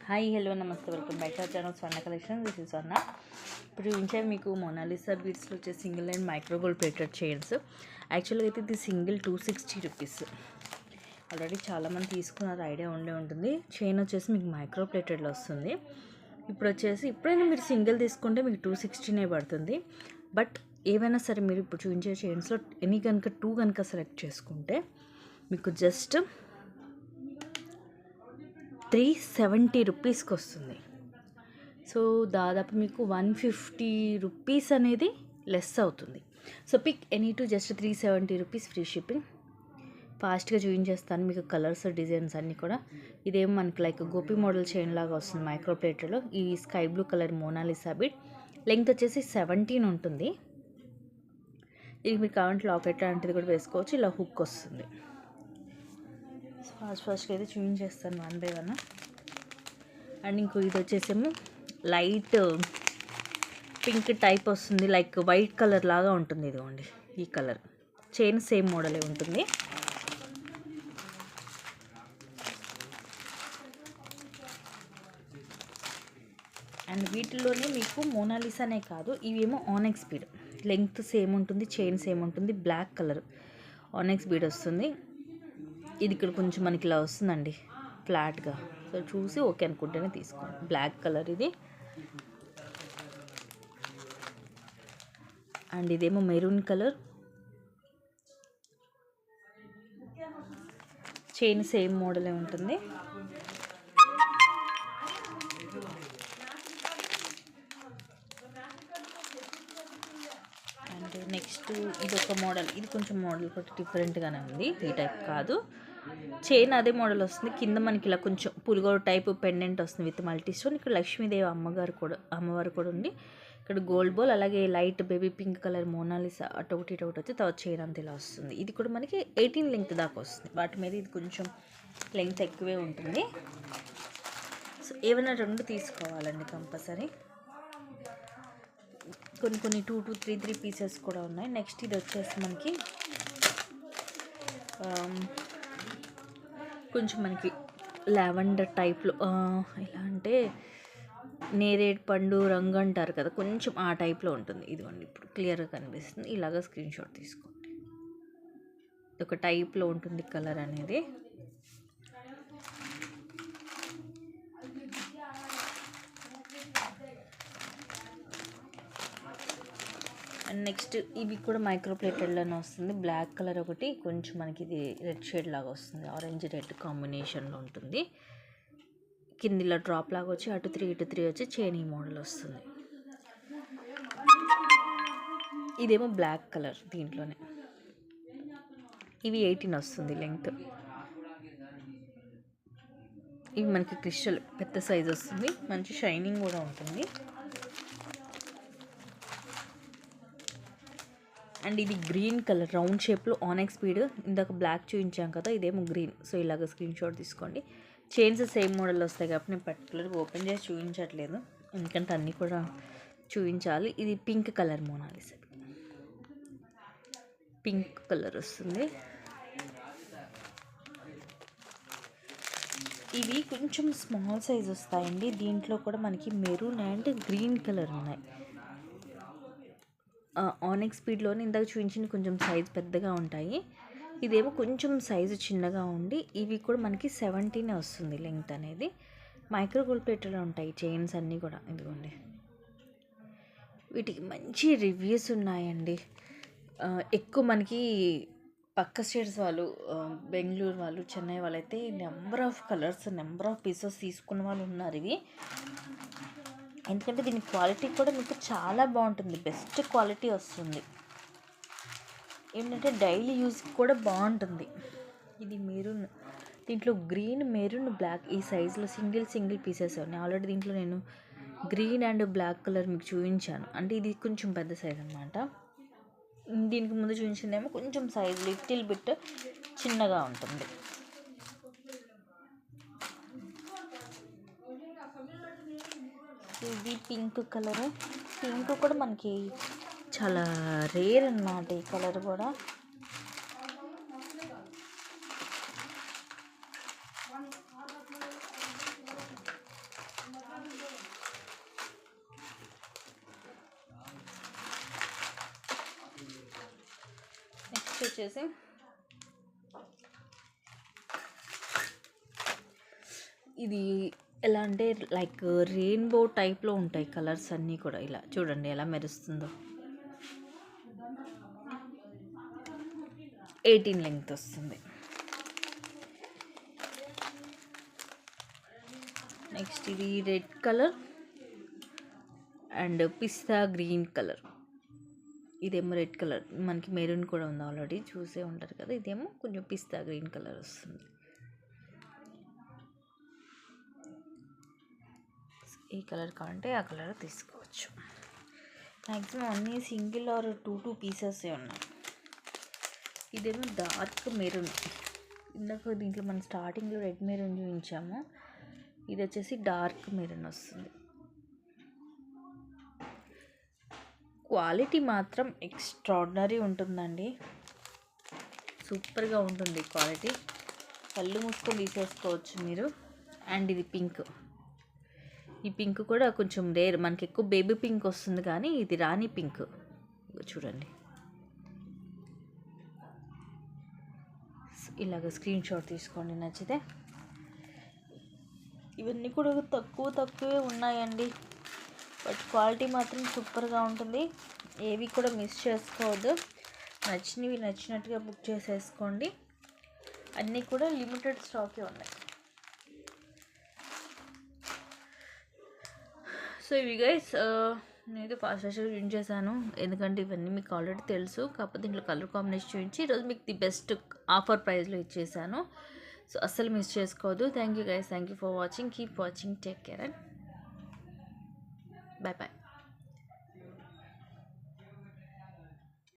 Hi hello నమస్తే welcome back to our channel Swarna collection. This is స్వర్ణ. ఇప్పుడు చూపించే మీకు మొనాలిసా బీడ్స్లో వచ్చే single and micro gold plated chains. యాక్చువల్గా అయితే ఇది సింగిల్ 260 రూపీస్. ఆల్రెడీ చాలామంది తీసుకున్నారు, ఐడియా ఉండే ఉంటుంది. చైన్ వచ్చేసి మీకు మైక్రో ప్లేటెడ్లో వస్తుంది. ఇప్పుడు వచ్చేసి ఎప్పుడైనా మీరు సింగిల్ తీసుకుంటే మీకు 260 పడుతుంది. బట్ ఏవైనా సరే మీరు ఇప్పుడు చూపించే చైన్స్లో ఎనీ కనుక 2 కనుక సెలెక్ట్ చేసుకుంటే మీకు జస్ట్ 370 రూపీస్కి వస్తుంది. సో దాదాపు మీకు 150 రూపీస్ అనేది లెస్ అవుతుంది. So pick any two just 370 rupees, free shipping. ఫాస్ట్గా చూపించేస్తాను మీకు కలర్స్ డిజైన్స్ అన్నీ కూడా. ఇదేమో మనకి లైక్ గోపి మోడల్ చైన్ లాగా వస్తుంది మైక్రో ప్లేటెడ్లో. ఈ sky blue colour Mona Lisa bead length వచ్చేసి 17 ఉంటుంది. ఇది మీకు కావాలంటే లాకెట్ లాంటిది కూడా వేసుకోవచ్చు. ఇలా హుక్ వస్తుంది. ఫాస్ట్గా అయితే చూపించేస్తాను వన్ బై వన్. అండ్ ఇంకో ఇది వచ్చేసేమో లైట్ పింక్ టైప్ వస్తుంది, లైక్ వైట్ కలర్ లాగా ఉంటుంది. ఇదిగోండి ఈ కలర్. చైన్ సేమ్ మోడలే ఉంటుంది. అండ్ వీటిల్లోనే మీకు మోనాలిసానే కాదు, ఇవేమో ఆనెక్స్ బీడ్. లెంగ్త్ సేమ్ ఉంటుంది, చైన్ సేమ్ ఉంటుంది, బ్లాక్ కలర్ ఆనెక్స్ బీడ్ వస్తుంది. ఇది ఇక్కడ కొంచెం మనకి ఇలా వస్తుందండి ఫ్లాట్గా. సో చూసి ఓకే అనుకుంటేనే తీసుకోండి. బ్లాక్ కలర్ ఇది. అండ్ ఇదేమో మెరూన్ కలర్. చైన్ సేమ్ మోడలే ఉంటుంది. అండ్ నెక్స్ట్ ఇది ఒక మోడల్. ఇది కొంచెం మోడల్ కూడా డిఫరెంట్గానే ఉంది, ఈ టైప్ కాదు. చైన్ అదే మోడల్ వస్తుంది. కింద మనకి ఇలా కొంచెం పులిగోర టైప్ పెండెంట్ వస్తుంది విత్ మల్టీ స్టోన్. ఇక్కడ లక్ష్మీదేవి అమ్మవారు కూడా ఉంది. ఇక్కడ గోల్డ్ బాల్, అలాగే light baby pink colour Mona Lisa అటు ఒకటి వచ్చి తర్వాత చైన్ అంత ఇలా వస్తుంది. ఇది కూడా మనకి 18 లెంగ్త్ దాకా వస్తుంది. వాటి మీద ఇది కొంచెం లెంగ్త్ ఎక్కువే ఉంటుంది. సో ఏమైనా 2 తీసుకోవాలండి కంపల్సరీ. కొన్ని 2 to 3 పీసెస్ కూడా ఉన్నాయి. నెక్స్ట్ ఇది వచ్చేసి మనకి కొంచెం మనకి లావెండర్ టైప్లో, ఎలా అంటే నేరేడు పండు రంగు అంటారు కదా, కొంచెం ఆ టైప్లో ఉంటుంది. ఇదిగోండి ఇప్పుడు క్లియర్గా కనిపిస్తుంది. ఇలాగ స్క్రీన్ షాట్ తీసుకోండి. ఒక టైప్లో ఉంటుంది కలర్ అనేది. అండ్ నెక్స్ట్ ఇవి కూడా మైక్రో ప్లేటెడ్లోనే వస్తుంది. బ్లాక్ కలర్ ఒకటి, కొంచెం మనకి ఇది రెడ్ షేడ్ లాగా వస్తుంది, ఆరెంజ్ రెడ్ కాంబినేషన్లో ఉంటుంది. కింద ఇలా డ్రాప్ లాగా వచ్చి అటు 3 ఇటు 3 వచ్చి చైన్ ఈ మోడల్ వస్తుంది. ఇదేమో బ్లాక్ కలర్, దీంట్లోనే ఇవి 18 వస్తుంది లెంగ్త్. ఇవి మనకి క్రిస్టల్ పెద్ద సైజ్ వస్తుంది, మంచి షైనింగ్ కూడా ఉంటుంది. అండ్ ఇది గ్రీన్ కలర్ రౌండ్ షేప్లో ఆనెక్స్ బీడ్. ఇందాక బ్లాక్ చూపించాం కదా, ఇదేమో గ్రీన్. సో ఇలాగ స్క్రీన్ షాట్ తీసుకోండి. చైన్స్ సేమ్ మోడల్ వస్తాయి కాబట్టి నేను పర్టికులర్గా ఓపెన్ చేసి చూపించట్లేదు, ఎందుకంటే అన్నీ కూడా చూపించాలి. ఇది pink colour Mona Lisa, pink colour వస్తుంది. ఇవి కొంచెం స్మాల్ సైజ్ వస్తాయండి. దీంట్లో కూడా మనకి మెరూన్ అండ్ గ్రీన్ కలర్ ఉన్నాయి. ఆనెక్స్ స్పీడ్లోనే ఇందాక చూపించింది కొంచెం సైజ్ పెద్దగా ఉంటాయి. ఇదేమో కొంచెం సైజు చిన్నగా ఉండి, ఇవి కూడా మనకి 17 వస్తుంది లెంగ్త్ అనేది. మైక్రో గోల్డ్ ప్లేటెడ్లో ఉంటాయి చైన్స్ అన్నీ కూడా. ఇదిగోండి వీటికి మంచి రివ్యూస్ ఉన్నాయండి. ఎక్కువ మనకి పక్క స్టేట్స్ వాళ్ళు, బెంగళూరు వాళ్ళు, చెన్నై వాళ్ళు అయితే number of colours, number of pieces తీసుకున్న వాళ్ళు ఉన్నారు ఇవి. ఎందుకంటే దీని క్వాలిటీ కూడా మీకు చాలా బాగుంటుంది, బెస్ట్ క్వాలిటీ వస్తుంది. ఏంటంటే డైలీ యూస్కి కూడా బాగుంటుంది. ఇది మెరూన్, దీంట్లో గ్రీన్, మెరూన్, బ్లాక్ ఈ సైజులో సింగిల్ పీసెస్ ఉన్నాయి. ఆల్రెడీ దీంట్లో నేను గ్రీన్ అండ్ బ్లాక్ కలర్ మీకు చూపించాను. అంటే ఇది కొంచెం పెద్ద సైజ్ అనమాట. దీనికి ముందు చూపించిందేమో కొంచెం సైజ్ లిటిల్ బిట్ చిన్నగా ఉంటుంది. ఇది పింక్ కలర్. పింక్ కూడా మనకి చాలా రేర్ అన్నమాట ఈ కలర్ కూడా. వచ్చేసి ఇది ఎలా అంటే లైక్ రెయిన్బో టైప్లో ఉంటాయి కలర్స్ అన్నీ కూడా. ఇలా చూడండి ఎలా మెరుస్తుందో. 18 లెంగ్త్ వస్తుంది. నెక్స్ట్ ఇది red colour and pista green colour. ఇదేమో రెడ్ కలర్, మనకి మెరూన్ కూడా ఉంది, ఆల్రెడీ చూసే ఉంటారు కదా. ఇదేమో కొంచెం పిస్తా గ్రీన్ కలర్ వస్తుంది. ఏ కలర్ కావాలంటే ఆ కలర్ తీసుకోవచ్చు. మ్యాక్సిమం అన్నీ సింగిల్ ఆర్ టూ పీసెసే ఉన్నాయి. ఇదేమో డార్క్ మెరూన్. ఇందాక దీంట్లో మనం స్టార్టింగ్లో రెడ్ మెరూన్ చూపించాము, ఇది వచ్చేసి డార్క్ మెరూన్ వస్తుంది. క్వాలిటీ మాత్రం ఎక్స్ట్రాడినరీ ఉంటుందండి, సూపర్గా ఉంటుంది క్వాలిటీ. కళ్ళు మూసుకొని తీసేసుకోవచ్చు మీరు. అండ్ ఇది పింక్. ఈ పింక్ కూడా కొంచెం రేర్, మనకి ఎక్కువ బేబీ పింక్ వస్తుంది కానీ ఇది రాణి పింక్. చూడండి ఇలాగ స్క్రీన్ షాట్ తీసుకోండి నచ్చితే. ఇవన్నీ కూడా తక్కువే ఉన్నాయండి, బట్ క్వాలిటీ మాత్రం సూపర్గా ఉంటుంది. ఏవి కూడా మిస్ చేసుకోవద్దు. నచ్చినవి నచ్చినట్టుగా బుక్ చేసేసుకోండి. అన్నీ కూడా లిమిటెడ్ స్టాకే ఉన్నాయి. సో ఇవి గైస్ నేనైతే ఫాస్ట్ చూపించేసాను, ఎందుకంటే ఇవన్నీ మీకు ఆల్రెడీ తెలుసు. కాకపోతే దీంట్లో కలర్ కాంబినేషన్ చూపించి ఈరోజు మీకు ది బెస్ట్ ఆఫర్ ప్రైస్లో ఇచ్చేసాను. సో అస్సలు మిస్ చేసుకోవద్దు. Thank you guys, thank you for watching. Keep watching, take care and bye bye.